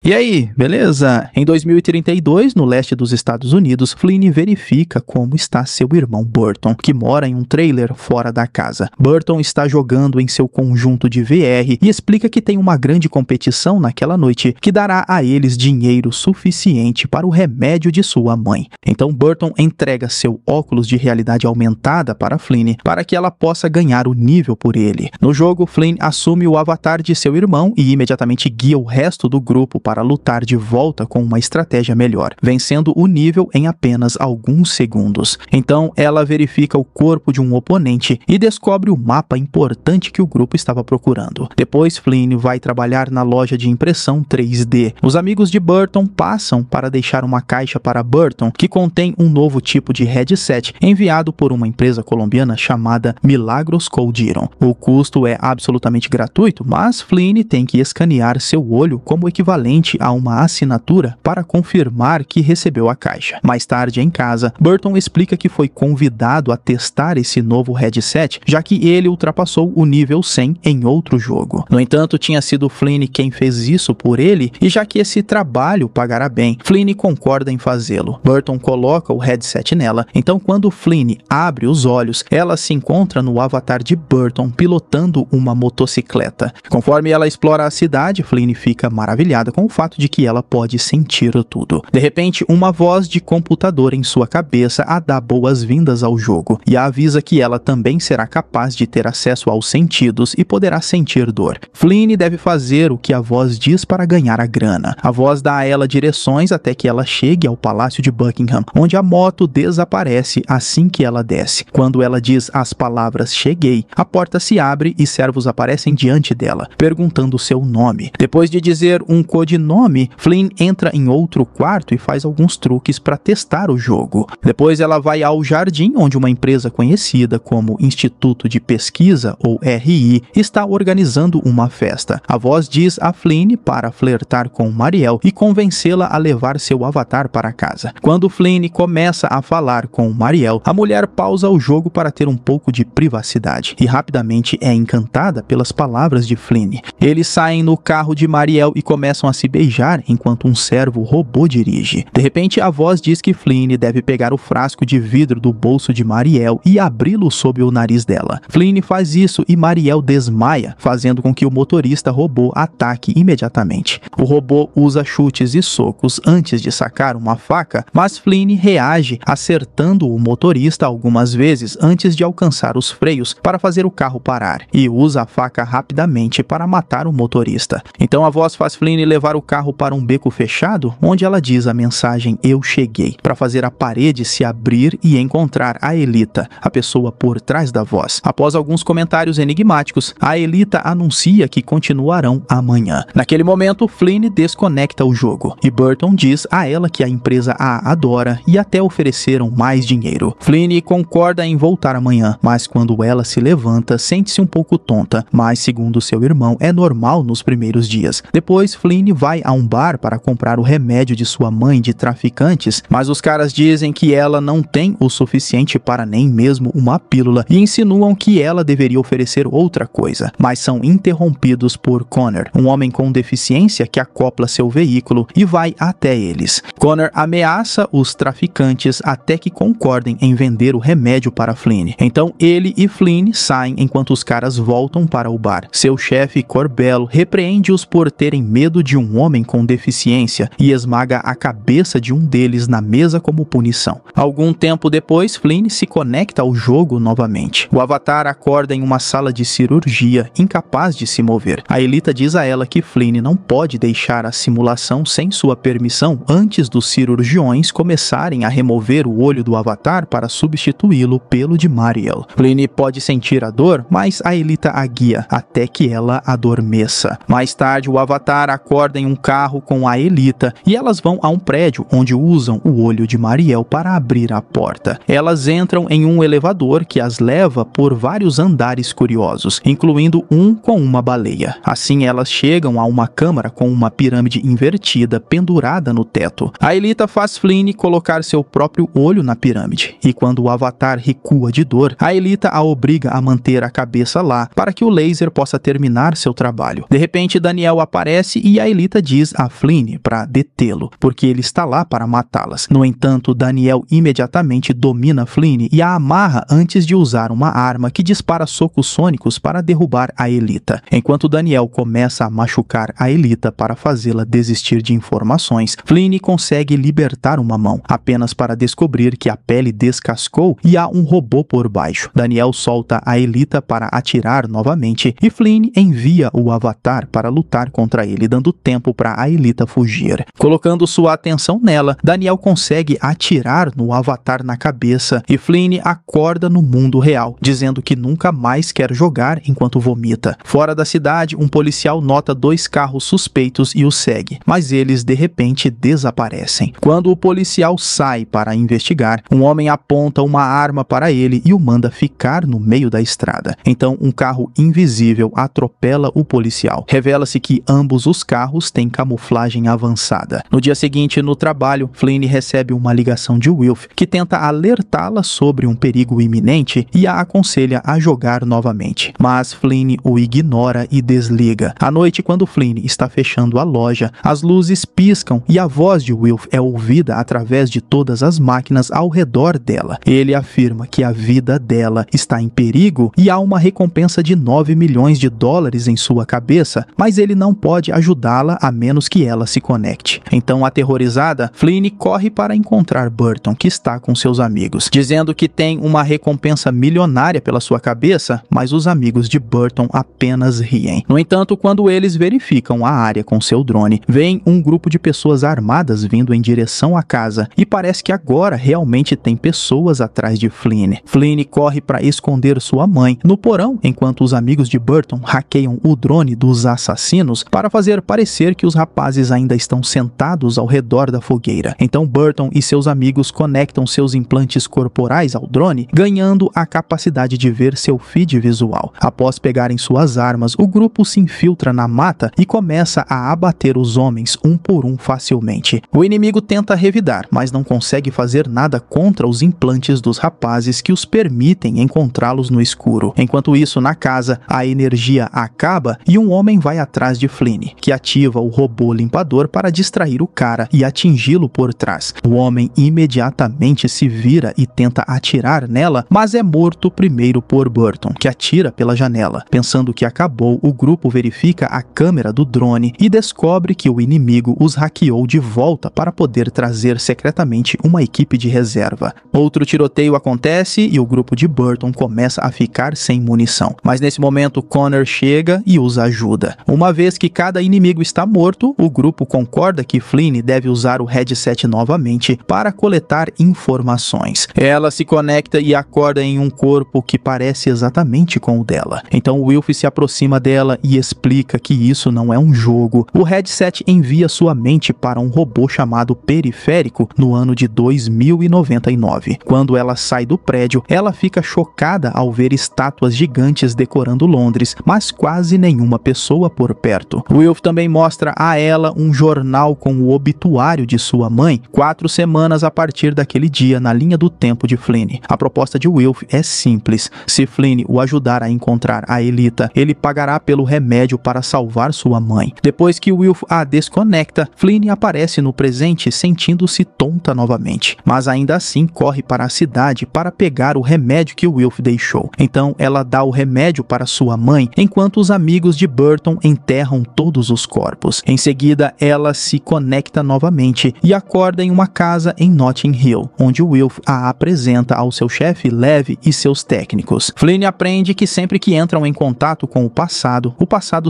E aí, beleza? Em 2032, no leste dos Estados Unidos, Flynn verifica como está seu irmão Burton, que mora em um trailer fora da casa. Burton está jogando em seu conjunto de VR e explica que tem uma grande competição naquela noite que dará a eles dinheiro suficiente para o remédio de sua mãe. Então Burton entrega seu óculos de realidade aumentada para Flynn para que ela possa ganhar o nível por ele. No jogo, Flynn assume o avatar de seu irmão e imediatamente guia o resto do grupo para lutar de volta com uma estratégia melhor, vencendo o nível em apenas alguns segundos. Então, ela verifica o corpo de um oponente e descobre o mapa importante que o grupo estava procurando. Depois, Flynn vai trabalhar na loja de impressão 3D. Os amigos de Burton passam para deixar uma caixa para Burton que contém um novo tipo de headset enviado por uma empresa colombiana chamada Milagros Coldiron. O custo é absolutamente gratuito, mas Flynn tem que escanear seu olho como equivalente a uma assinatura para confirmar que recebeu a caixa. Mais tarde, em casa, Burton explica que foi convidado a testar esse novo headset, já que ele ultrapassou o nível 100 em outro jogo. No entanto, tinha sido Flynn quem fez isso por ele, e já que esse trabalho pagará bem, Flynn concorda em fazê-lo. Burton coloca o headset nela, então quando Flynn abre os olhos, ela se encontra no avatar de Burton pilotando uma motocicleta. Conforme ela explora a cidade, Flynn fica maravilhada com o fato de que ela pode sentir tudo. De repente, uma voz de computador em sua cabeça a dá boas-vindas ao jogo e a avisa que ela também será capaz de ter acesso aos sentidos e poderá sentir dor. Flynn deve fazer o que a voz diz para ganhar a grana. A voz dá a ela direções até que ela chegue ao Palácio de Buckingham, onde a moto desaparece assim que ela desce. Quando ela diz as palavras "cheguei", a porta se abre e servos aparecem diante dela, perguntando seu nome. Depois de dizer um codinome, Flynn entra em outro quarto e faz alguns truques para testar o jogo. Depois ela vai ao jardim, onde uma empresa conhecida como Instituto de Pesquisa, ou RI, está organizando uma festa. A voz diz a Flynn para flertar com Mariel e convencê-la a levar seu avatar para casa. Quando Flynn começa a falar com Mariel, a mulher pausa o jogo para ter um pouco de privacidade e rapidamente é encantada pelas palavras de Flynn. Eles saem no carro de Mariel e começam a se beijar enquanto um servo robô dirige. De repente, a voz diz que Flynn deve pegar o frasco de vidro do bolso de Mariel e abri-lo sob o nariz dela. Flynn faz isso e Mariel desmaia, fazendo com que o motorista robô ataque imediatamente. O robô usa chutes e socos antes de sacar uma faca, mas Flynn reage, acertando o motorista algumas vezes antes de alcançar os freios para fazer o carro parar, e usa a faca rapidamente para matar o motorista. Então a voz faz Flynn levar o carro para um beco fechado, onde ela diz a mensagem "Eu cheguei", para fazer a parede se abrir e encontrar a Elita, a pessoa por trás da voz. Após alguns comentários enigmáticos, a Elita anuncia que continuarão amanhã. Naquele momento, Flynn desconecta o jogo, e Burton diz a ela que a empresa a adora e até ofereceram mais dinheiro. Flynn concorda em voltar amanhã, mas quando ela se levanta, sente-se um pouco tonta, mas segundo seu irmão, é normal nos primeiros dias. Depois, Flynn vai a um bar para comprar o remédio de sua mãe de traficantes, mas os caras dizem que ela não tem o suficiente para nem mesmo uma pílula e insinuam que ela deveria oferecer outra coisa, mas são interrompidos por Connor, um homem com deficiência que acopla seu veículo e vai até eles. Connor ameaça os traficantes até que concordem em vender o remédio para Flynn. Então ele e Flynn saem enquanto os caras voltam para o bar. Seu chefe, Corbello, repreende-os por terem medo de um homem com deficiência e esmaga a cabeça de um deles na mesa como punição. Algum tempo depois, Flynn se conecta ao jogo novamente. O avatar acorda em uma sala de cirurgia, incapaz de se mover. A Elita diz a ela que Flynn não pode deixar a simulação sem sua permissão antes dos cirurgiões começarem a remover o olho do avatar para substituí-lo pelo de Mariel. Flynn pode sentir a dor, mas a Elita a guia até que ela adormeça. Mais tarde, o avatar acorda em um carro com a Elita e elas vão a um prédio onde usam o olho de Mariel para abrir a porta. Elas entram em um elevador que as leva por vários andares curiosos, incluindo um com uma baleia. Assim, elas chegam a uma câmara com uma pirâmide invertida pendurada no teto. A Elita faz Flynn colocar seu próprio olho na pirâmide, e quando o avatar recua de dor, a Elita a obriga a manter a cabeça lá para que o laser possa terminar seu trabalho. De repente, Daniel aparece e a Elita Aelita diz a Flynn para detê-lo, porque ele está lá para matá-las. No entanto, Daniel imediatamente domina Flynn e a amarra antes de usar uma arma que dispara socos sônicos para derrubar Aelita. Enquanto Daniel começa a machucar Aelita para fazê-la desistir de informações, Flynn consegue libertar uma mão, apenas para descobrir que a pele descascou e há um robô por baixo. Daniel solta Aelita para atirar novamente e Flynn envia o Avatar para lutar contra ele, dando tempo para Aelita fugir. Colocando sua atenção nela, Daniel consegue atirar no Avatar na cabeça e Flynn acorda no mundo real, dizendo que nunca mais quer jogar enquanto vomita. Fora da cidade, um policial nota 2 carros suspeitos e os segue, mas eles de repente desaparecem. Quando o policial sai para investigar, um homem aponta uma arma para ele e o manda ficar no meio da estrada. Então, um carro invisível atropela o policial. Revela-se que ambos os carros têm camuflagem avançada. No dia seguinte, no trabalho, Flynn recebe uma ligação de Wilf, que tenta alertá-la sobre um perigo iminente e a aconselha a jogar novamente. Mas Flynn o ignora e desliga. À noite, quando Flynn está fechando a loja, as luzes piscam e a voz de Wilf é ouvida através de todas as máquinas ao redor dela. Ele afirma que a vida dela está em perigo e há uma recompensa de 9 milhões de dólares em sua cabeça, mas ele não pode ajudá-la a menos que ela se conecte. Então, aterrorizada, Flynn corre para encontrar Burton, que está com seus amigos, dizendo que tem uma recompensa milionária pela sua cabeça, mas os amigos de Burton apenas riem. No entanto, quando eles verificam a área com seu drone, veem um grupo de pessoas armadas vindo em direção à casa e parece que agora realmente tem pessoas atrás de Flynn. Flynn corre para esconder sua mãe no porão, enquanto os amigos de Burton hackeiam o drone dos assassinos para fazer parecer que os rapazes ainda estão sentados ao redor da fogueira. Então Burton e seus amigos conectam seus implantes corporais ao drone, ganhando a capacidade de ver seu feed visual. Após pegarem suas armas, o grupo se infiltra na mata e começa a abater os homens um por um facilmente. O inimigo tenta revidar, mas não consegue fazer nada contra os implantes dos rapazes que os permitem encontrá-los no escuro. Enquanto isso, na casa, a energia acaba e um homem vai atrás de Flynn, que ativa o robô limpador para distrair o cara e atingi-lo por trás. O homem imediatamente se vira e tenta atirar nela, mas é morto primeiro por Burton, que atira pela janela. Pensando que acabou, o grupo verifica a câmera do drone e descobre que o inimigo os hackeou de volta para poder trazer secretamente uma equipe de reserva. Outro tiroteio acontece e o grupo de Burton começa a ficar sem munição. Mas nesse momento, Connor chega e os ajuda. Uma vez que cada inimigo está morto, o grupo concorda que Flynn deve usar o headset novamente para coletar informações. Ela se conecta e acorda em um corpo que parece exatamente com o dela. Então Wilf se aproxima dela e explica que isso não é um jogo. O headset envia sua mente para um robô chamado Periférico no ano de 2099. Quando ela sai do prédio, ela fica chocada ao ver estátuas gigantes decorando Londres, mas quase nenhuma pessoa por perto. Wilf também mostra a ela um jornal com o obituário de sua mãe, 4 semanas a partir daquele dia na linha do tempo de Flynn. A proposta de Wilf é simples. Se Flynn o ajudar a encontrar a Aelita, ele pagará pelo remédio para salvar sua mãe. Depois que Wilf a desconecta, Flynn aparece no presente sentindo-se tonta novamente, mas ainda assim corre para a cidade para pegar o remédio que Wilf deixou. Então ela dá o remédio para sua mãe, enquanto os amigos de Burton enterram todos os corpos. Em seguida, ela se conecta novamente e acorda em uma casa em Notting Hill, onde Wilf a apresenta ao seu chefe Lev e seus técnicos. Flynn aprende que sempre que entram em contato com o passado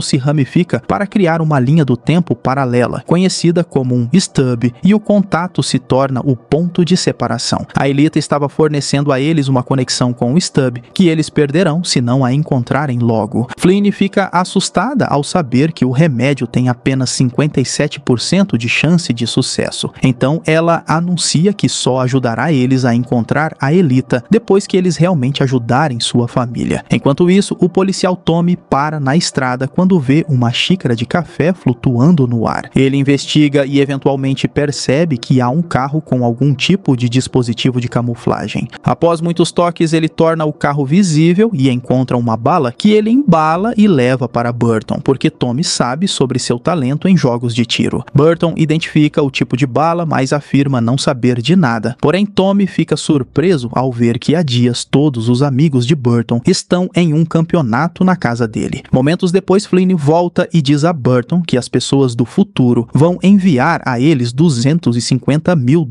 se ramifica para criar uma linha do tempo paralela, conhecida como um stub, e o contato se torna o ponto de separação. A Aelita estava fornecendo a eles uma conexão com o stub, que eles perderão se não a encontrarem logo. Flynn fica assustada ao saber que o remédio tem apenas 57% de chance de sucesso. Então ela anuncia que só ajudará eles a encontrar a Elita depois que eles realmente ajudarem sua família. Enquanto isso, o policial Tommy para na estrada quando vê uma xícara de café flutuando no ar. Ele investiga e eventualmente percebe que há um carro com algum tipo de dispositivo de camuflagem. Após muitos toques, ele torna o carro visível e encontra uma bala que ele embala e leva para Burton, porque Tommy sabe sobre seu talento em jogos de tiro. Burton identifica o tipo de bala, mas afirma não saber de nada. Porém, Tommy fica surpreso ao ver que há dias todos os amigos de Burton estão em um campeonato na casa dele. Momentos depois, Flynn volta e diz a Burton que as pessoas do futuro vão enviar a eles $250 mil,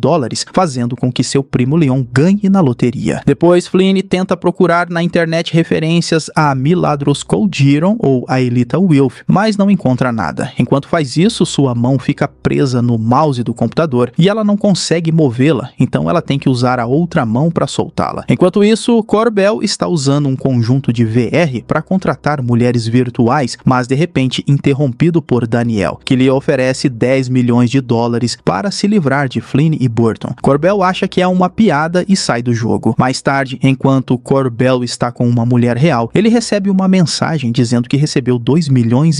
fazendo com que seu primo Leon ganhe na loteria. Depois, Flynn tenta procurar na internet referências a Milagros Coldiron ou a Elita Wilf, mas não encontra nada. Enquanto faz isso, sua mão fica presa no mouse do computador e ela não consegue movê-la, então ela tem que usar a outra mão para soltá-la. Enquanto isso, Corbell está usando um conjunto de VR para contratar mulheres virtuais, mas de repente interrompido por Daniel, que lhe oferece $10 milhões para se livrar de Flynn e Burton. Corbell acha que é uma piada e sai do jogo. Mais tarde, enquanto Corbell está com uma mulher real, ele recebe uma mensagem dizendo que recebeu $2,5 milhões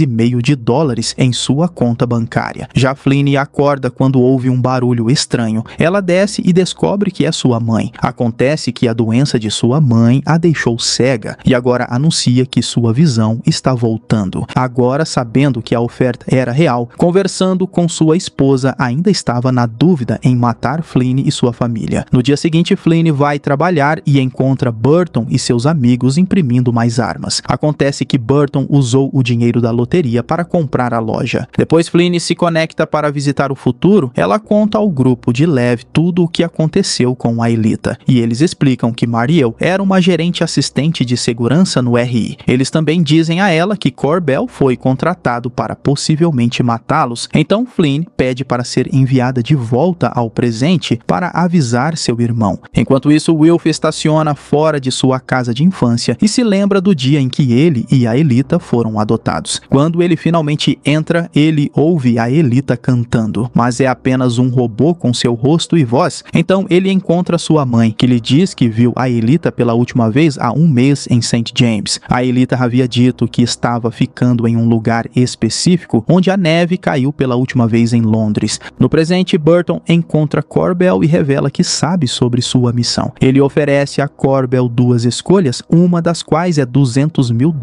em sua conta bancária. Já Flynn acorda quando ouve um barulho estranho. Ela desce e descobre que é sua mãe. Acontece que a doença de sua mãe a deixou cega e agora anuncia que sua visão está voltando. Agora, sabendo que a oferta era real, conversando com sua esposa, ainda estava na dúvida em matar Flynn e sua família. No dia seguinte, Flynn vai trabalhar e encontra Burton e seus amigos imprimindo mais armas. Acontece que Burton usou o dinheiro da loteria para comprar a loja. Depois, Flynn se conecta para visitar o futuro. Ela conta ao grupo de Lev tudo o que aconteceu com a Elita, e eles explicam que Mariel era uma gerente assistente de segurança no RI. Eles também dizem a ela que Corbell foi contratado para possivelmente matá-los, então Flynn pede para ser enviada de volta ao presente para avisar seu irmão. Enquanto isso, Wilf estaciona fora de sua casa de infância e se lembra do dia em que ele e a Elita foram adotados. Quando ele finalmente entra, ele ouve a Elita cantando, mas é apenas um robô com seu rosto e voz. Então ele encontra sua mãe, que lhe diz que viu a Elita pela última vez há um mês em St. James. A Elita havia dito que estava ficando em um lugar específico onde a neve caiu pela última vez em Londres. No presente, Burton encontra Corbell e revela que sabe sobre sua missão. Ele oferece a Corbell duas escolhas, uma das quais é $200 mil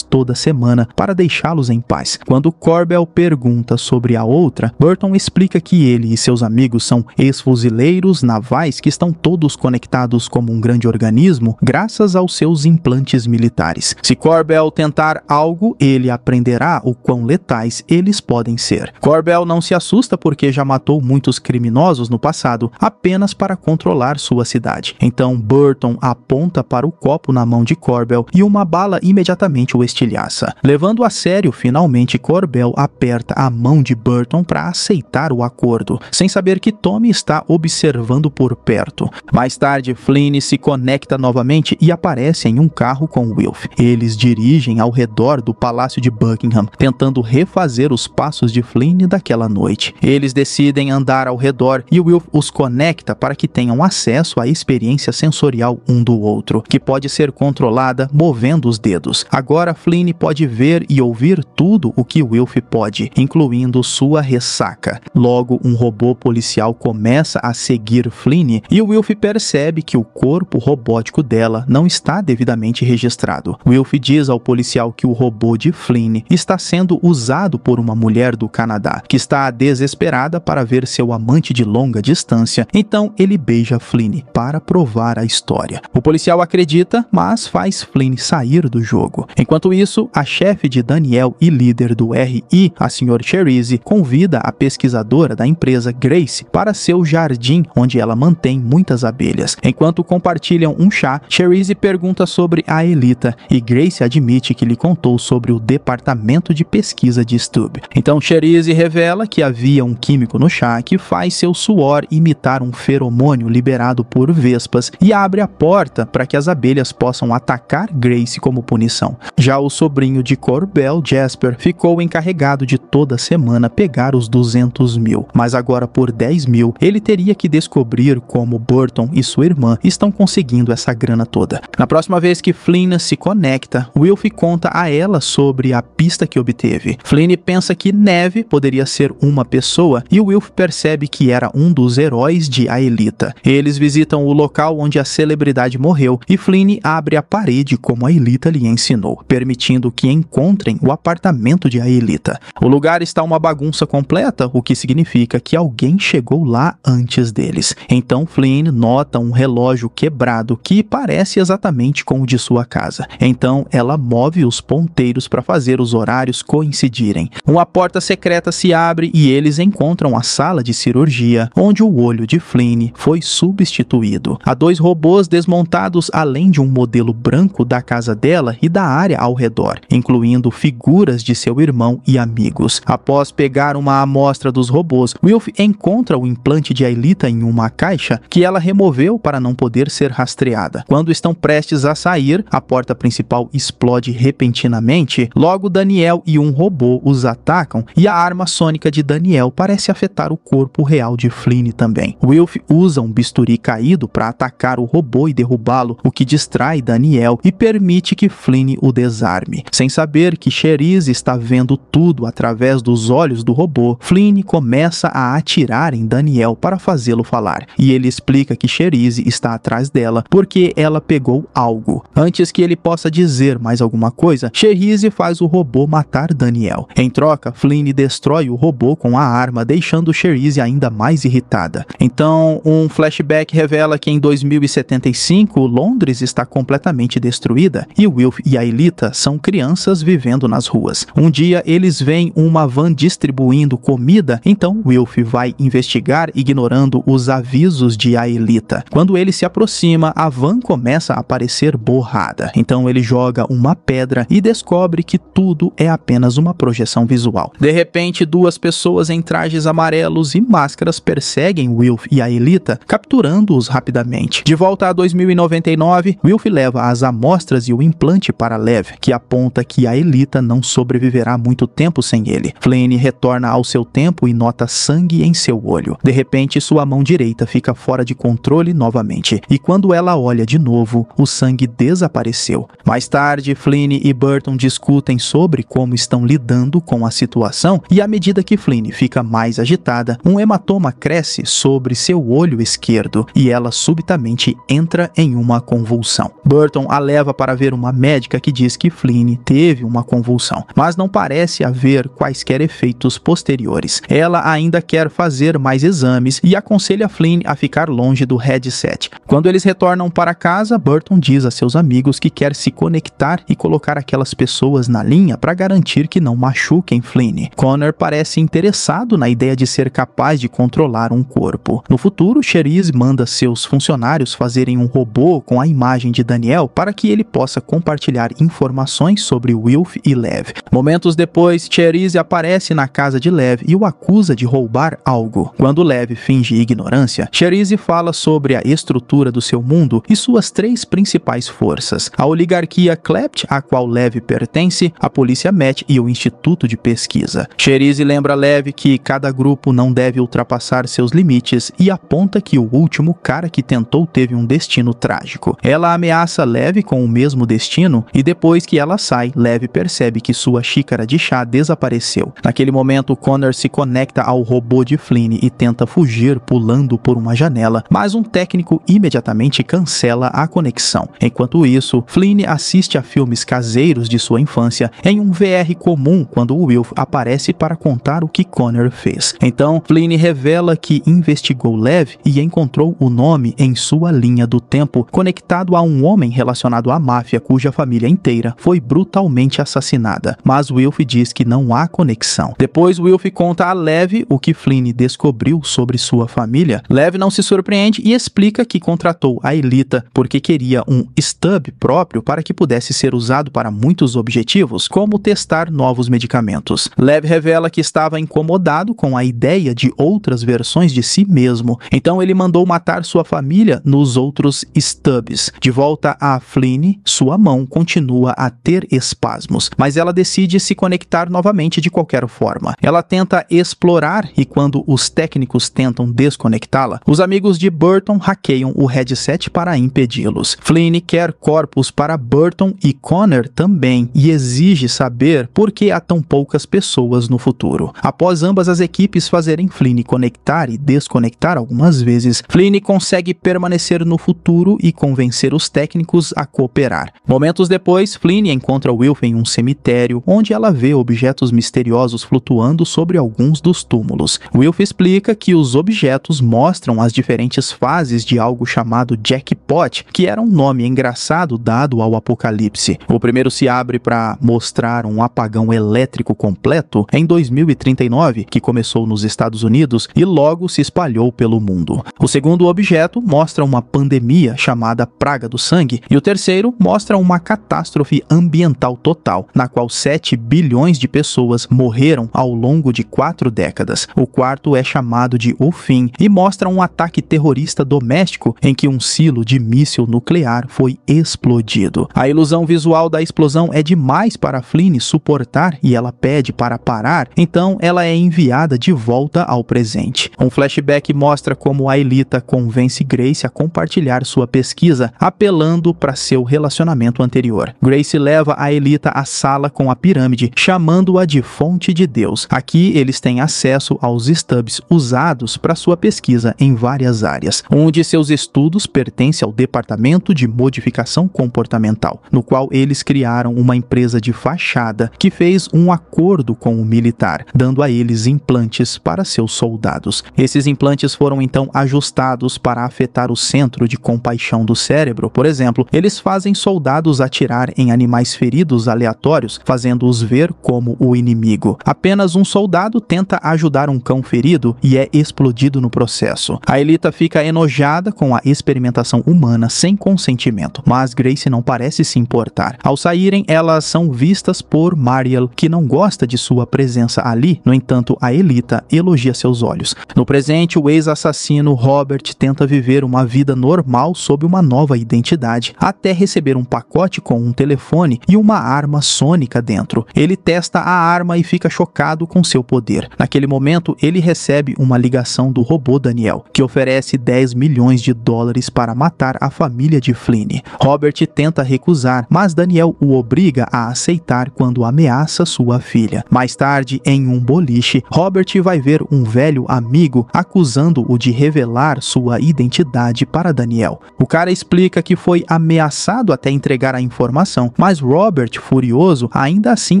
toda semana para deixá-los em paz. Quando Corbell pergunta sobre a outra, Burton explica que ele e seus amigos são ex-fuzileiros navais que estão todos conectados como um grande organismo graças aos seus implantes militares. Se Corbell tentar algo, ele aprenderá o quão letais eles podem ser. Corbell não se assusta porque já matou muitos criminosos no passado apenas para controlar sua cidade. Então Burton aponta para o copo na mão de Corbell e uma bala imediatamente o estilhaça. Levando a sério, finalmente Corbell aperta a mão de Burton para aceitar o acordo, sem saber que Tommy está observando por perto. Mais tarde, Flynn se conecta novamente e aparece em um carro com Wilf. Eles dirigem ao redor do Palácio de Buckingham, tentando refazer os passos de Flynn daquela noite. Eles decidem andar ao redor e Wilf os conecta para que tenham acesso à experiência sensorial um do outro, que pode ser controlada movendo os dedos. Agora Flynn pode ver e ouvir tudo o que Wilf pode, incluindo sua ressaca. Logo, um robô policial começa a seguir Flynn e Wilf percebe que o corpo robótico dela não está devidamente registrado. Wilf diz ao policial que o robô de Flynn está sendo usado por uma mulher do Canadá, que está desesperada para ver seu amante de longa distância, então ele beija Flynn para provar a história. O policial acredita, mas faz Flynn sair do jogo. Enquanto isso, a chefe de Daniel e líder do RI, a Sra. Cherise, convida a pesquisadora da empresa Grace para seu jardim, onde ela mantém muitas abelhas. Enquanto compartilham um chá, Cherise pergunta sobre a Elita e Grace admite que lhe contou sobre o departamento de pesquisa de Stubb. Então Cherise revela que havia um químico no chá que faz seu suor imitar um feromônio liberado por vespas e abre a porta para que as abelhas possam atacar Grace como punição. Já o sobrinho de Corbell, Jasper, ficou encarregado de toda semana pegar os 200 mil, mas agora por 10 mil ele teria que descobrir como Burton e sua irmã estão conseguindo essa grana toda. Na próxima vez que Flynn se conecta, Wilf conta a ela sobre a pista que obteve. Flynn pensa que Neve poderia ser uma pessoa e Wilf percebe que era um dos heróis de Aelita. Eles visitam o local onde a celebridade morreu e Flynn abre a parede como Aelita lhe ensinou, permitindo que encontrem o apartamento de Aelita. O lugar está uma bagunça completa, o que significa que alguém chegou lá antes deles. Então Flynn nota um relógio quebrado que parece exatamente com o de sua casa. Então ela move os ponteiros para fazer os horários coincidirem. Uma porta secreta se abre e eles encontram a sala de cirurgia, onde o olho de Flynn foi substituído. Há 2 robôs desmontados além de um modelo branco da casa dela e da área ao redor, incluindo figuras de seu irmão e amigos. Após pegar uma amostra dos robôs, Wilf encontra o implante de Aelita em uma caixa que ela removeu para não poder ser rastreada. Quando estão prestes a sair, a porta principal explode repentinamente. Logo, Daniel e um robô os atacam e a arma sônica de Daniel parece afetar o corpo real de Flynn também. Wilf usa um bisturi caído para atacar o robô e derrubá-lo, o que distrai Daniel e permite que Flynn o desarme. Sem saber que Cherise está vendo tudo através dos olhos do robô, Flynn começa a atirar em Daniel para fazê-lo falar, e ele explica que Cherise está atrás dela porque ela pegou algo. Antes que ele possa dizer mais alguma coisa, Cherise faz o robô matar Daniel. Em troca, Flynn destrói o robô com a arma, deixando Cherise ainda mais irritada. Então, um flashback revela que em 2075, Londres está completamente destruída e Wilf e Aelita são crianças vivendo nas ruas. Um dia, eles veem uma van distribuindo comida, então Wilf vai investigar ignorando os avisos de Aelita. Quando ele se aproxima, a van começa a parecer borrada. Então ele joga uma pedra e descobre que tudo é apenas uma projeção visual. De repente, 2 pessoas em trajes amarelos e máscaras perseguem Wilf e Aelita, capturando-os rapidamente. De volta a 2099, Wilf leva as amostras e o implante para Lev, que aponta que Aelita não sobreviverá muito tempo sem ele. Flynn retorna ao seu tempo e nota sangue em seu olho. De repente, sua mão direita fica fora de controle novamente, e quando ela olha de novo, o sangue desapareceu. Mais tarde, Flynn e Burton discutem sobre como estão lidando com a situação, e à medida que Flynn fica mais agitada, um hematoma cresce sobre seu olho esquerdo, e ela subitamente entra em uma convulsão. Burton a leva para ver uma médica que diz que Flynn teve uma convulsão, mas não parece haver quaisquer efeitos posteriores. Ela ainda quer fazer mais exames e aconselha Flynn a ficar longe do headset. Quando eles retornam para casa, Burton diz a seus amigos que quer se conectar e colocar aquelas pessoas na linha para garantir que não machuquem Flynn. Connor parece interessado na ideia de ser capaz de controlar um corpo. No futuro, Cherise manda seus funcionários fazerem um robô com a imagem de Daniel para que ele possa compartilhar informações sobre Wilf e Lev. Momentos depois, Cherise aparece na casa de Lev e o acusa de roubar algo. Quando Lev finge ignorância, Cherise fala sobre a estrutura do seu mundo e suas 3 principais forças: a oligarquia Klept, a qual Lev pertence, a polícia Met e o Instituto de Pesquisa. Cherise lembra Lev que cada grupo não deve ultrapassar seus limites e aponta que o último cara que tentou teve um destino trágico. Ela ameaça Lev com o mesmo destino e depois que ela sai, Lev percebe que sua xícara de chá desapareceu. Naquele momento, Connor se conecta ao robô de Flynn e tenta fugir pulando por uma janela, mas um técnico imediatamente cancela a conexão. Enquanto isso, Flynn assiste a filmes caseiros de sua infância em um VR comum quando Wilf aparece para contar o que Connor fez. Então, Flynn revela que investigou Lev e encontrou o nome em sua linha do tempo, conectado a um homem relacionado à máfia cuja família inteira foi brutalmente assassinada, mas Wilf diz que não há conexão. Depois, Wilf conta a Lev o que Flynn descobriu sobre sua família. Lev não se surpreende e explica que contratou a Aelita porque queria um stub próprio para que pudesse ser usado para muitos objetivos, como testar novos medicamentos. Lev revela que estava incomodado com a ideia de outras versões de si mesmo, então ele mandou matar sua família nos outros stubs. De volta a Flynn, sua mão continua a ter espasmos, mas ela decide se conectar novamente de qualquer forma. Ela tenta explorar e quando os técnicos tentam desconectá-la, os amigos de Burton hackeiam o headset para impedi-los. Flynn quer corpos para Burton e Connor também e exige saber por que há tão poucas pessoas no futuro. Após ambas as equipes fazerem Flynn conectar e desconectar algumas vezes, Flynn consegue permanecer no futuro e convencer os técnicos a cooperar. Momentos depois, Flynn encontra Wilf em um cemitério, onde ela vê objetos misteriosos flutuando sobre alguns dos túmulos. Wilf explica que os objetos mostram as diferentes fases de algo chamado Jackpot, que era um nome engraçado dado ao apocalipse. O primeiro se abre para mostrar um apagão elétrico completo em 2039, que começou nos Estados Unidos e logo se espalhou pelo mundo. O segundo objeto mostra uma pandemia chamada Praga do Sangue e o terceiro mostra uma catástrofe ambiental total, na qual 7 bilhões de pessoas morreram ao longo de 4 décadas. O quarto é chamado de O Fim e mostra um ataque terrorista doméstico em que um silo de míssil nuclear foi explodido. A ilusão visual da explosão é demais para Flynn suportar e ela pede para parar, então ela é enviada de volta ao presente. Um flashback mostra como a Aelita convence Grace a compartilhar sua pesquisa, apelando para seu relacionamento anterior. Grace leva a Aelita à sala com a pirâmide, chamando-a de Fonte de Deus. Aqui eles têm acesso aos stubs usados para sua pesquisa em várias áreas. Um de seus estudos pertence ao Departamento de Modificação Comportamental, no qual eles criaram uma empresa de fachada que fez um acordo com o militar, dando a eles implantes para seus soldados. Esses implantes foram então ajustados para afetar o centro de compaixão do cérebro. Por exemplo, eles fazem soldados atirar em animais feridos aleatórios, fazendo-os ver como o inimigo. Apenas um soldado tenta ajudar um cão ferido e é explodido no processo. A Aelita fica enojada com a experimentação humana sem consentimento, mas Grace não parece se importar. Ao saírem, elas são vistas por Mariel, que não gosta de sua presença ali. No entanto, a Aelita elogia seus olhos. No presente, o ex-assassino Robert tenta viver uma vida normal sob uma nova identidade, até receber um pacote com um telefone e uma arma sônica dentro. Ele testa a arma e fica chocado com seu poder. Naquele momento, ele recebe uma ligação do robô Daniel, que oferece 10 milhões de dólares para matar a família de Flynn. Robert tenta recusar, mas Daniel o obriga a aceitar quando ameaça sua filha. Mais tarde, em um boliche, Robert vai ver um velho amigo acusando-o de revelar sua identidade para Daniel. O cara explica que foi ameaçado até entregar a informação, mas Robert, furioso, ainda assim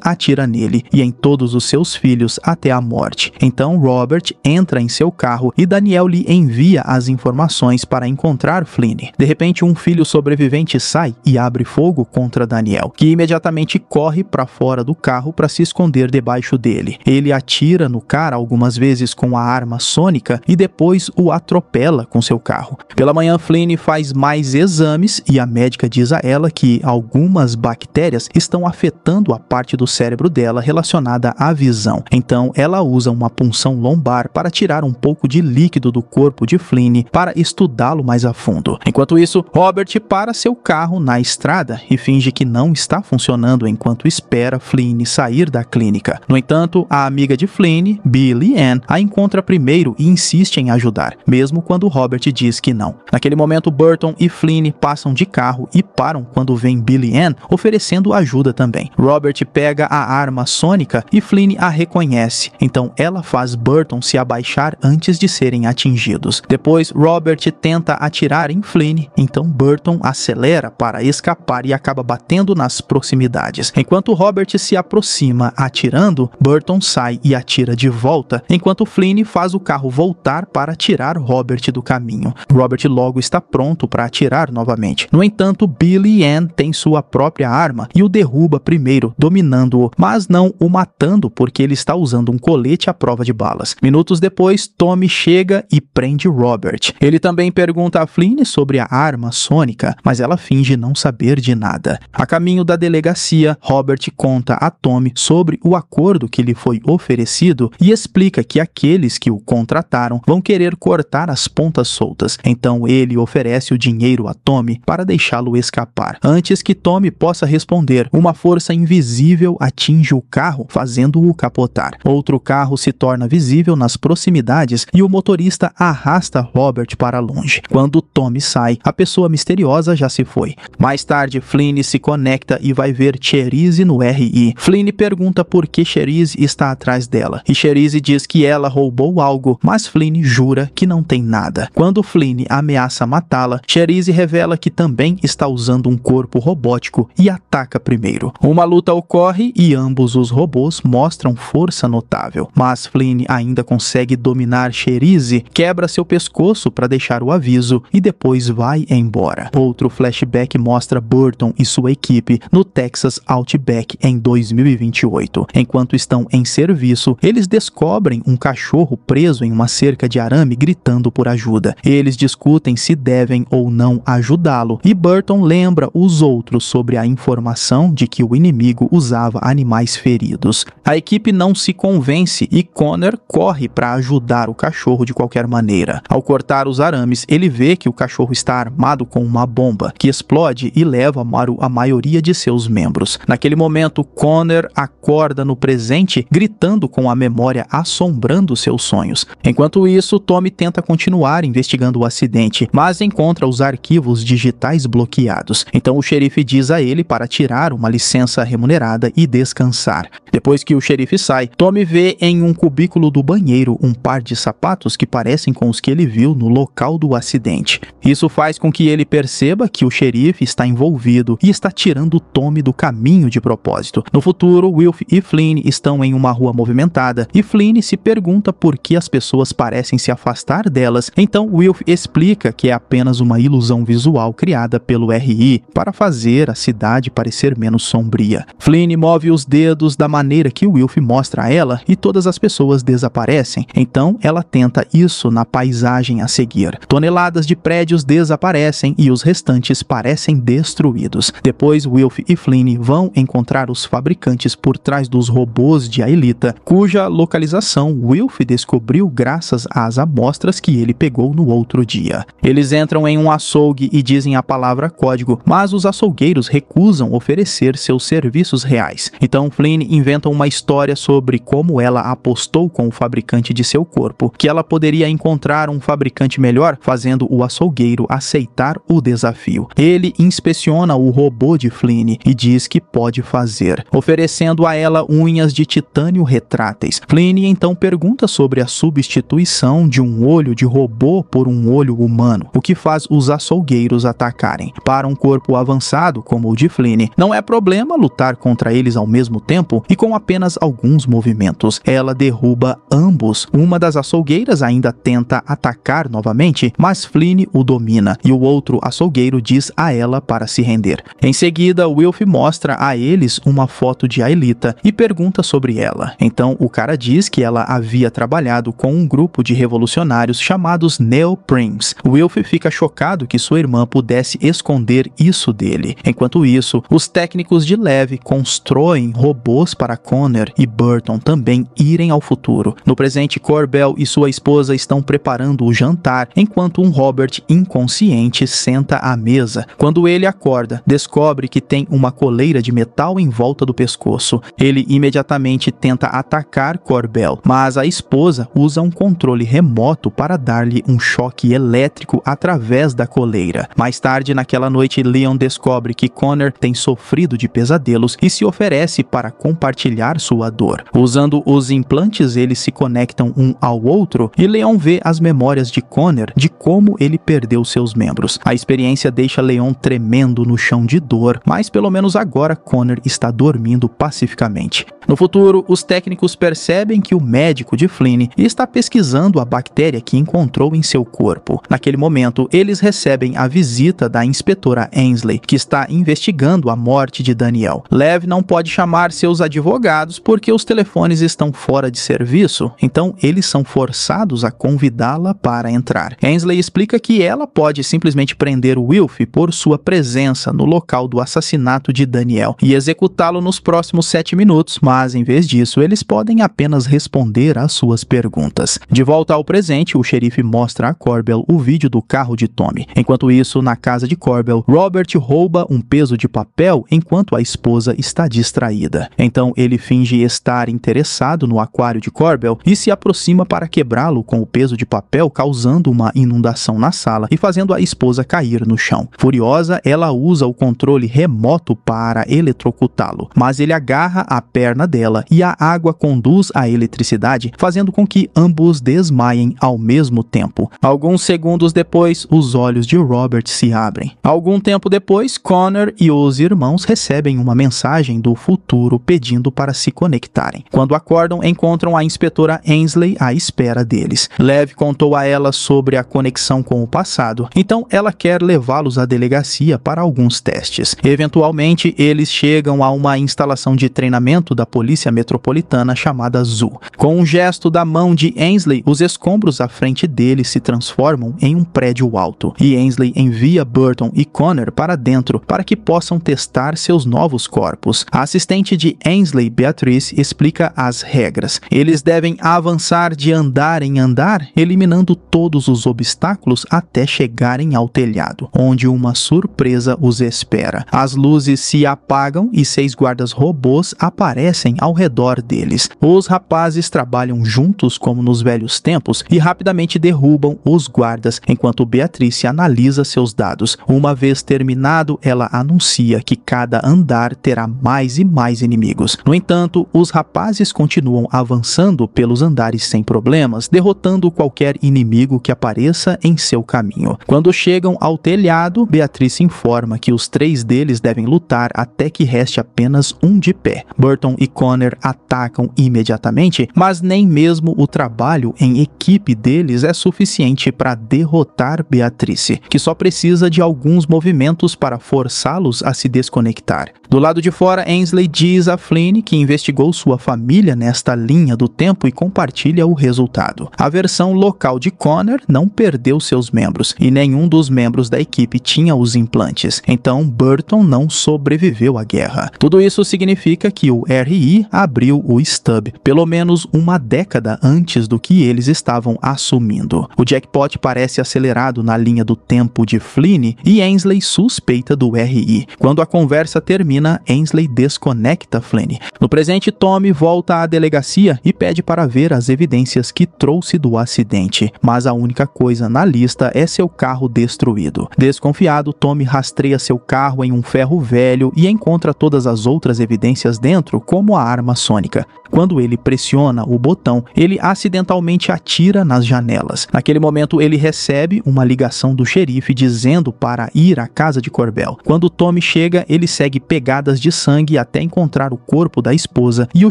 atira nele e em todos os seus filhos até a morte. Então Robert entra em seu carro e Daniel lhe envia as informações para encontrar Flynn. De repente, um filho sobrevivente sai e abre fogo contra Daniel, que imediatamente corre para fora do carro para se esconder debaixo dele. Ele atira no cara algumas vezes com a arma sônica e depois o atropela com seu carro. Pela manhã, Flynn faz mais exames e a médica diz a ela que algumas bactérias estão afetando a parte do cérebro dela relacionada à visão. Então, ela usa uma punção lombar para tirar um pouco de líquido do corpo de Flynn para estudá-lo mais a fundo. Enquanto isso, Robert para seu carro na estrada e finge que não está funcionando enquanto espera Flynn sair da clínica. No entanto, a amiga de Flynn, Billie Ann, a encontra primeiro e insiste em ajudar, mesmo quando Robert diz que não. Naquele momento, Burton e Flynn passam de carro e param quando vem Billie Ann oferecendo ajuda também. Robert pega a arma sônica e Flynn a reconhece, então ela faz Burton se abaixar antes de serem atingidos. Depois, Robert tenta atirar em Flynn, então Burton acelera para escapar e acaba batendo nas proximidades. Enquanto Robert se aproxima atirando, Burton sai e atira de volta, enquanto Flynn faz o carro voltar para tirar Robert do caminho. Robert logo está pronto para atirar novamente. No entanto, Billie Ann tem sua própria arma e o derruba primeiro, dominando-o, mas não o matando porque ele está usando um colete à prova de balas. Minutos depois, Tommy chega e prende Robert. Ele também pergunta a Flynn sobre a arma sônica, mas ela finge não saber de nada. A caminho da delegacia, Robert conta a Tommy sobre o acordo que lhe foi oferecido e explica que aqueles que o contrataram vão querer cortar as pontas soltas. Então ele oferece o dinheiro a Tommy para deixá-lo escapar. Antes que Tommy possa responder, uma força invisível atinge o carro, fazendo-o capotar. Outro carro se torna visível nas proximidades e o motorista arrasta Robert para longe. Quando Tommy sai, a pessoa misteriosa já se foi. Mais tarde, Flynn se conecta e vai ver Cherise no RI. Flynn pergunta por que Cherise está atrás dela, e Cherise diz que ela roubou algo, mas Flynn jura que não tem nada. Quando Flynn ameaça matá-la, Cherise revela que também está usando um corpo robótico e ataca primeiro. Uma luta ocorre e ambos os robôs mostram força notável, mas Flynn ainda consegue dominar Cherise, quebra seu pescoço para deixar o aviso e depois vai embora. Outro flashback mostra Burton e sua equipe no Texas Outback em 2028. Enquanto estão em serviço, eles descobrem um cachorro preso em uma cerca de arame gritando por ajuda. Eles discutem se devem ou não ajudá-lo, e Burton lembra os outros sobre a informação de que o inimigo usava animais feridos. A equipe não se convence e Connor corre para ajudar o cachorro de qualquer maneira. Ao cortar os arames, ele vê que o cachorro está armado com uma bomba, que explode e leva a maioria de seus membros. Naquele momento, Connor acorda no presente, gritando com a memória assombrando seus sonhos. Enquanto isso, Tommy tenta continuar investigando o acidente, mas encontra os arquivos digitais bloqueados. Então o xerife diz a ele para tirar uma licença remunerada e descansar. Depois que o xerife sai, Tommy vê em um cubículo do banheiro um par de sapatos que parecem com os que ele viu no local do acidente. Isso faz com que ele perceba que o xerife está envolvido e está tirando Tommy do caminho de propósito. No futuro, Wilf e Flynn estão em uma rua movimentada e Flynn se pergunta por que as pessoas parecem se afastar delas. Então Wilf explica que é apenas uma ilusão visual criada pelo RI para fazer a cidade parecer menos sombria. Flynn move os dedos da maneira que Wilf mostra a ela e todas as pessoas desaparecem. Então ela tenta isso na paisagem a seguir. Toneladas de prédios desaparecem e os restantes parecem destruídos. Depois Wilf e Flynn vão encontrar os fabricantes por trás dos robôs de Aelita, cuja localização Wilf descobriu graças às amostras que ele pegou no outro dia. Eles entram em um açougue e dizem a palavra código, mas os açougueiros recusam oferecer seus serviços reais. Então Flynn inventa uma história sobre como ela apostou com o fabricante de seu corpo, que ela poderia encontrar um fabricante melhor fazendo o açougueiro aceitar o desafio. Ele inspeciona o robô de Flynn e diz que pode fazer, oferecendo a ela unhas de titânio retráteis. Flynn então pergunta sobre a substituição de um olho de robô por um olho humano, o que faz os açougueiros atacarem. Para um corpo avançado como o de Flynn, não é problema lutar contra eles ao mesmo tempo e com apenas alguns movimentos. Ela derruba ambos. Uma das açougueiras ainda tenta atacar novamente, mas Flynn o domina e o outro açougueiro diz a ela para se render. Em seguida, Wilf mostra a eles uma foto de Aelita e pergunta sobre ela. Então o cara diz que ela havia trabalhado com um grupo de revolucionários chamados Neoprims. Wilf fica chocado que sua irmã pudesse esconder isso dele. Enquanto isso, os técnicos de Lev constroem robôs para Connor e Burton também irem ao futuro. No presente, Corbell e sua esposa estão preparando o jantar, enquanto um Robert inconsciente senta à mesa. Quando ele acorda, descobre que tem uma coleira de metal em volta do pescoço. Ele imediatamente tenta atacar Corbell, mas a esposa usa um controle remoto para dar-lhe um choque elétrico através da coleira. Mais tarde, naquela noite, Leon descobre que Connor tem sofrido de pesadelos e se oferece para compartilhar sua dor. Usando os implantes, eles se conectam um ao outro e Leon vê as memórias de Connor de como ele perdeu seus membros. A experiência deixa Leon tremendo no chão de dor, mas pelo menos agora Connor está dormindo pacificamente. No futuro, os técnicos percebem que o médico de Flynn está pesquisando a bactéria que encontrou em seu corpo. Naquele momento, eles recebem a visita da inspetora Ainsley, que está investigando a morte de Daniel. Lev não pode chamar seus advogados porque os telefones estão fora de serviço, então eles são forçados a convidá-la para entrar. Ainsley explica que ela pode simplesmente prender Wilf por sua presença no local do assassinato de Daniel e executá-lo nos próximos 7 minutos, mas em vez disso, eles podem apenas responder às suas perguntas. De volta ao presente, o xerife mostra a Corbell o vídeo do carro de Tommy. Enquanto isso, na casa de Corbell, Robert rouba um peso de papel enquanto a esposa está distraída. Então ele finge estar interessado no aquário de Corbel e se aproxima para quebrá-lo com o peso de papel, causando uma inundação na sala e fazendo a esposa cair no chão. Furiosa, ela usa o controle remoto para eletrocutá-lo, mas ele agarra a perna dela e a água conduz a eletricidade, fazendo com que ambos desmaiem ao mesmo tempo. Alguns segundos depois, os olhos de Robert se abrem. Algum tempo depois, Connor e os irmãos recebem uma mensagem do futuro pedindo para se conectarem. Quando acordam, encontram a inspetora Ainsley à espera deles. Lev contou a ela sobre a conexão com o passado, então ela quer levá-los à delegacia para alguns testes. Eventualmente, eles chegam a uma instalação de treinamento da Polícia Metropolitana chamada Zoo. Com um gesto da mão de Ainsley, os escombros à frente deles se transformam em um prédio alto, e Ainsley envia Burton e Connor para dentro para que possam testar seus novos corpos. A assistente de Ainsley, Beatrice, explica as regras. Eles devem avançar de andar em andar, eliminando todos os obstáculos até chegarem ao telhado, onde uma surpresa os espera. As luzes se apagam e 6 guardas robôs aparecem ao redor deles. Os rapazes trabalham juntos como nos velhos tempos e rapidamente derrubam os guardas, enquanto Beatrice analisa seus dados. Uma vez terminado, ela anuncia que cada andar terá mais e mais inimigos. No entanto, os rapazes continuam avançando pelos andares sem problemas, derrotando qualquer inimigo que apareça em seu caminho. Quando chegam ao telhado, Beatrice informa que os 3 deles devem lutar até que reste apenas um de pé. Burton e Connor atacam imediatamente, mas nem mesmo o trabalho em equipe deles é suficiente para derrotar Beatrice, que só precisa de alguns movimentos para forçá-los a se desconectar. Do lado de fora, Ainsley diz a Flynn que investigou sua família nesta linha do tempo e compartilha o resultado. A versão local de Connor não perdeu seus membros, e nenhum dos membros da equipe tinha os implantes, então Burton não sobreviveu à guerra. Tudo isso significa que o RI abriu o stub, pelo menos uma década antes do que eles estavam assumindo. O jackpot parece acelerado na linha do tempo de Flynn e Ainsley suspeita do RI. Quando a conversa termina, Ainsley desconecta Flynn. No presente, Tommy volta à delegacia e pede para ver as evidências que trouxe do acidente, mas a única coisa na lista é seu carro destruído. Desconfiado, Tommy rastreia seu carro em um ferro velho e encontra todas as outras evidências dentro, como a arma sônica. Quando ele pressiona o botão, ele acidentalmente atira nas janelas. Naquele momento, ele recebe uma ligação do xerife dizendo para ir à casa de Corbel. Quando Tommy chega, ele segue pegadas de sangue até encontrar o corpo da esposa e o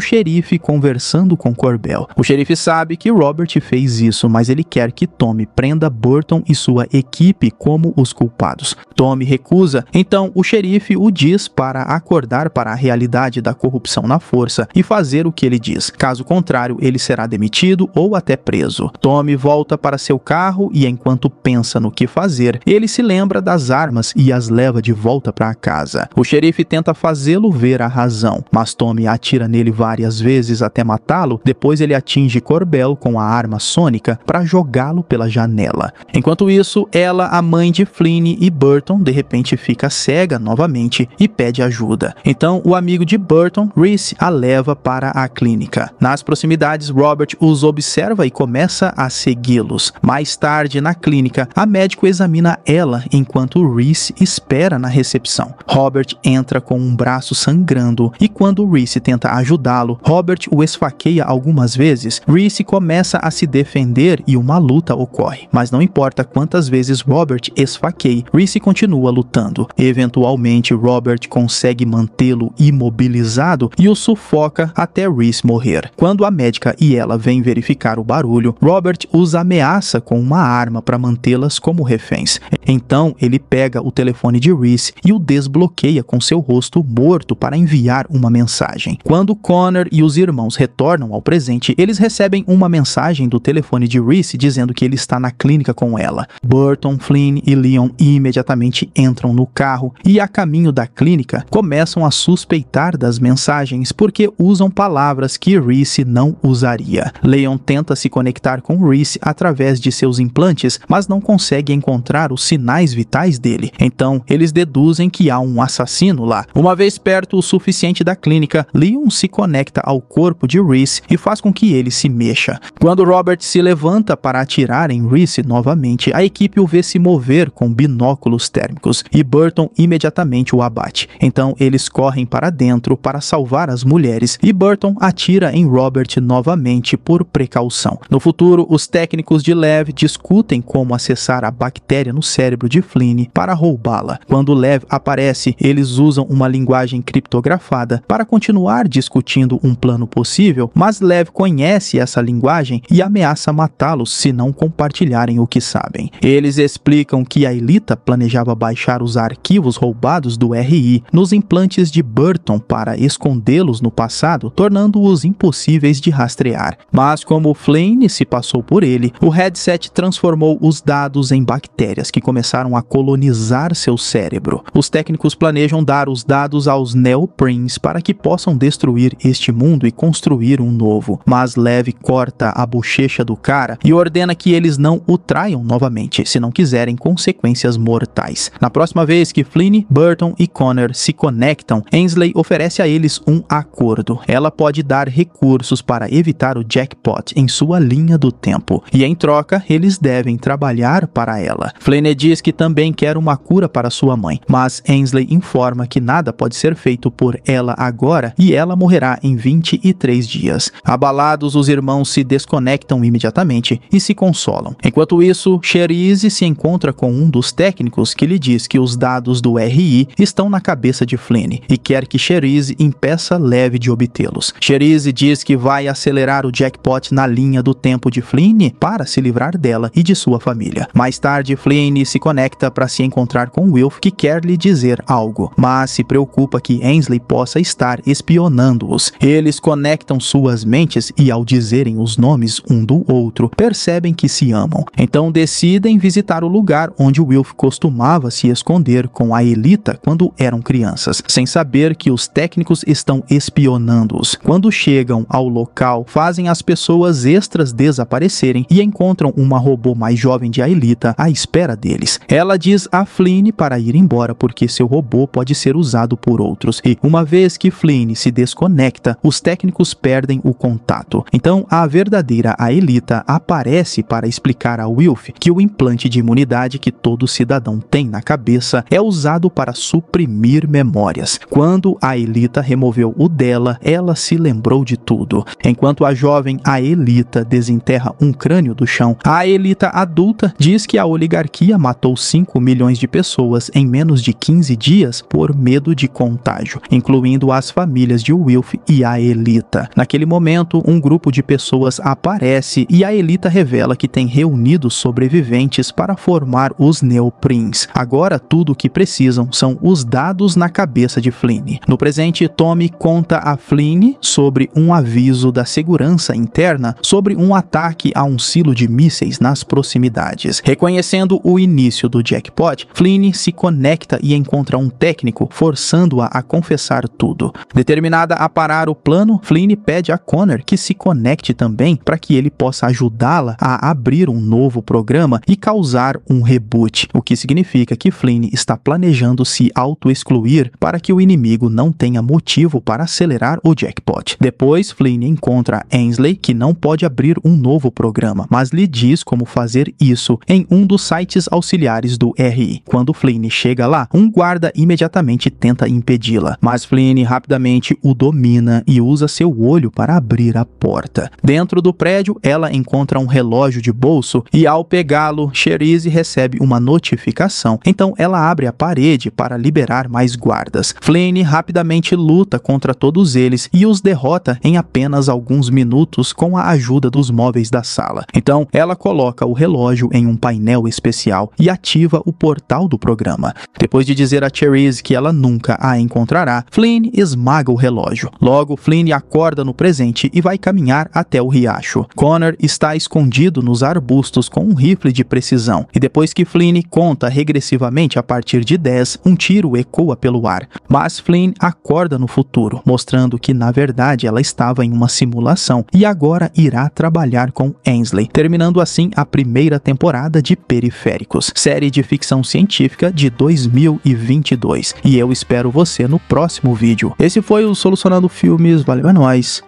xerife conversando com Corbel. O xerife sabe que Robert fez isso, mas ele quer que Tommy prenda Burton e sua equipe como os culpados. Tommy recusa, então o xerife o diz para acordar para a realidade da corrupção na força e fazer o que ele diz. Caso contrário, ele será demitido ou até preso. Tommy volta para seu carro e, enquanto pensa no que fazer, ele se lembra das armas e as leva de volta para casa. O xerife tenta fazê-lo ver a razão, mas Tommy atira nele várias vezes até matá-lo. Depois ele atinge Corbel com a arma sônica para jogá-lo pela janela. Enquanto isso, ela, a mãe de Flynn e Burton, de repente fica cega novamente e pede ajuda. Então, o amigo de Burton, Reese, a leva para a clínica. Nas proximidades, Robert os observa e começa a segui-los. Mais tarde, na clínica, a médico examina ela enquanto Reese espera na recepção. Robert entra com um braço sangrando e quando Reese tenta ajudá-lo, Robert o esfaqueia algumas vezes. Reese começa a se defender e uma luta ocorre, mas não importa quantas vezes Robert esfaqueie, Reese continua lutando. Eventualmente, Robert consegue mantê-lo imobilizado e o sufoca até Reese morrer. Quando a médica e ela vêm verificar o barulho, Robert os ameaça com uma arma para mantê-las como reféns. Então, ele pega o telefone de Reese e o desbloqueia com seu rosto morto para enviar uma mensagem. Quando Connor e os irmãos retornam ao presente, eles recebem uma mensagem do telefone de Reese dizendo que ele está na clínica com ela. Burton, Flynn e Leon imediatamente entram no carro e, a caminho da clínica, começam a suspeitar das mensagens porque usam palavras palavras que Reese não usaria. Leon tenta se conectar com Reese através de seus implantes, mas não consegue encontrar os sinais vitais dele. Então, eles deduzem que há um assassino lá. Uma vez perto o suficiente da clínica, Leon se conecta ao corpo de Reese e faz com que ele se mexa. Quando Robert se levanta para atirar em Reese novamente, a equipe o vê se mover com binóculos térmicos e Burton imediatamente o abate. Então, eles correm para dentro para salvar as mulheres e Burton atira em Robert novamente por precaução. No futuro, os técnicos de Lev discutem como acessar a bactéria no cérebro de Flynn para roubá-la. Quando Lev aparece, eles usam uma linguagem criptografada para continuar discutindo um plano possível, mas Lev conhece essa linguagem e ameaça matá-los se não compartilharem o que sabem. Eles explicam que a Aelita planejava baixar os arquivos roubados do RI nos implantes de Burton para escondê-los no passado, tornando-os impossíveis de rastrear. Mas como Flynn se passou por ele, o headset transformou os dados em bactérias que começaram a colonizar seu cérebro. Os técnicos planejam dar os dados aos Neoprints para que possam destruir este mundo e construir um novo. Mas Lev corta a bochecha do cara e ordena que eles não o traiam novamente, se não quiserem consequências mortais. Na próxima vez que Flynn, Burton e Connor se conectam, Ainsley oferece a eles um acordo. Ela pode dar recursos para evitar o jackpot em sua linha do tempo, e em troca, eles devem trabalhar para ela. Flynn diz que também quer uma cura para sua mãe, mas Ainsley informa que nada pode ser feito por ela agora e ela morrerá em 23 dias. Abalados, os irmãos se desconectam imediatamente e se consolam. Enquanto isso, Cherise se encontra com um dos técnicos que lhe diz que os dados do RI estão na cabeça de Flynn e quer que Cherise impeça Lev de obtê-los. Cherise diz que vai acelerar o jackpot na linha do tempo de Flynn para se livrar dela e de sua família. Mais tarde, Flynn se conecta para se encontrar com Wilf, que quer lhe dizer algo, mas se preocupa que Ainsley possa estar espionando-os. Eles conectam suas mentes e, ao dizerem os nomes um do outro, percebem que se amam. Então decidem visitar o lugar onde Wilf costumava se esconder com a Aelita quando eram crianças, sem saber que os técnicos estão espionando-os. Quando chegam ao local, fazem as pessoas extras desaparecerem e encontram uma robô mais jovem de Aelita à espera deles. Ela diz a Flynn para ir embora porque seu robô pode ser usado por outros, e uma vez que Flynn se desconecta, os técnicos perdem o contato. Então a verdadeira Aelita aparece para explicar a Wilf que o implante de imunidade que todo cidadão tem na cabeça é usado para suprimir memórias. Quando a Aelita removeu o dela, ela se lembrou de tudo. Enquanto a jovem Aelita desenterra um crânio do chão, a Aelita adulta diz que a oligarquia matou 5 milhões de pessoas em menos de 15 dias por medo de contágio, incluindo as famílias de Wilf e a Aelita. Naquele momento, um grupo de pessoas aparece e a Aelita revela que tem reunido sobreviventes para formar os Neoprints. Agora tudo o que precisam são os dados na cabeça de Flynn. No presente, Tommy conta a Flynn sobre um aviso da segurança interna sobre um ataque a um silo de mísseis nas proximidades. Reconhecendo o início do jackpot, Flynn se conecta e encontra um técnico, forçando-a a confessar tudo. Determinada a parar o plano, Flynn pede a Connor que se conecte também para que ele possa ajudá-la a abrir um novo programa e causar um reboot, o que significa que Flynn está planejando se auto-excluir para que o inimigo não tenha motivo para acelerar o jackpot. Depois, Flynn encontra Ainsley, que não pode abrir um novo programa, mas lhe diz como fazer isso em um dos sites auxiliares do RI. Quando Flynn chega lá, um guarda imediatamente tenta impedi-la, mas Flynn rapidamente o domina e usa seu olho para abrir a porta. Dentro do prédio, ela encontra um relógio de bolso e, ao pegá-lo, Cherise recebe uma notificação. Então ela abre a parede para liberar mais guardas. Flynn rapidamente luta contra todos eles e os derrota em apenas alguns minutos com a ajuda dos móveis da sala. Então ela coloca o relógio em um painel especial e ativa o portal do programa. Depois de dizer a Cherise que ela nunca a encontrará, Flynn esmaga o relógio. Logo, Flynn acorda no presente e vai caminhar até o riacho. Connor está escondido nos arbustos com um rifle de precisão, e depois que Flynn conta regressivamente a partir de 10, um tiro ecoa pelo ar. Mas Flynn acorda no futuro, mostrando que, na verdade, verdade ela estava em uma simulação e agora irá trabalhar com Ainsley, terminando assim a primeira temporada de Periféricos, série de ficção científica de 2022. E eu espero você no próximo vídeo. Esse foi o Solucionando Filmes, valeu, é nóis.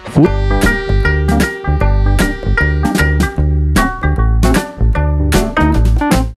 Fui.